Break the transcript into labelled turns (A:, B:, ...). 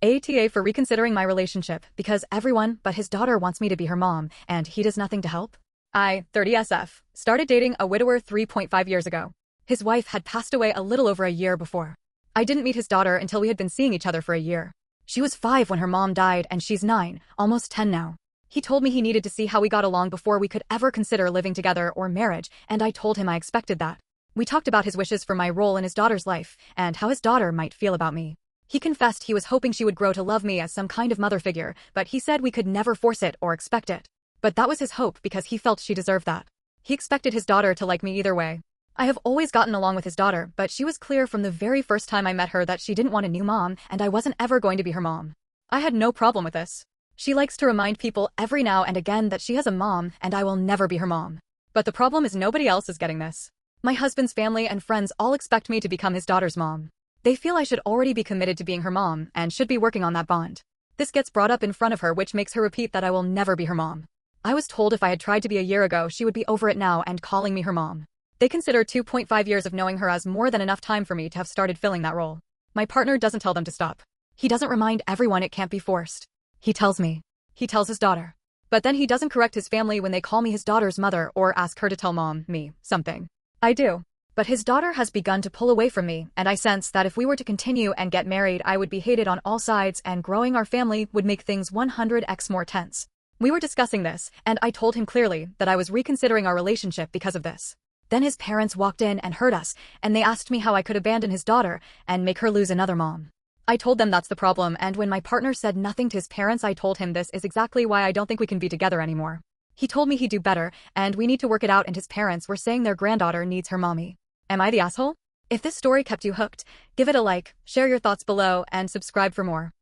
A: AITA for reconsidering my relationship because everyone but his daughter wants me to be her mom, and he does nothing to help. I, 30SF, started dating a widower 3.5 years ago. His wife had passed away a little over a year before. I didn't meet his daughter until we had been seeing each other for a year. She was 5 when her mom died, and she's 9, almost 10 now. He told me he needed to see how we got along before we could ever consider living together or marriage, and I told him I expected that. We talked about his wishes for my role in his daughter's life, and how his daughter might feel about me. He confessed he was hoping she would grow to love me as some kind of mother figure, but he said we could never force it or expect it. But that was his hope because he felt she deserved that. He expected his daughter to like me either way. I have always gotten along with his daughter, but she was clear from the very first time I met her that she didn't want a new mom, and I wasn't ever going to be her mom. I had no problem with this. She likes to remind people every now and again that she has a mom, and I will never be her mom. But the problem is nobody else is getting this. My husband's family and friends all expect me to become his daughter's mom. They feel I should already be committed to being her mom, and should be working on that bond. This gets brought up in front of her, which makes her repeat that I will never be her mom. I was told if I had tried to be a year ago, she would be over it now and calling me her mom. They consider 2.5 years of knowing her as more than enough time for me to have started filling that role. My partner doesn't tell them to stop. He doesn't remind everyone it can't be forced. He tells me. He tells his daughter. But then he doesn't correct his family when they call me his daughter's mother or ask her to tell me something. I do. But his daughter has begun to pull away from me, and I sense that if we were to continue and get married, I would be hated on all sides, and growing our family would make things 100x more tense. We were discussing this, and I told him clearly that I was reconsidering our relationship because of this. Then his parents walked in and heard us, and they asked me how I could abandon his daughter and make her lose another mom. I told them that's the problem, and when my partner said nothing to his parents, I told him this is exactly why I don't think we can be together anymore. He told me he'd do better, and we need to work it out, and his parents were saying their granddaughter needs her mommy. Am I the asshole? If this story kept you hooked, give it a like, share your thoughts below, and subscribe for more.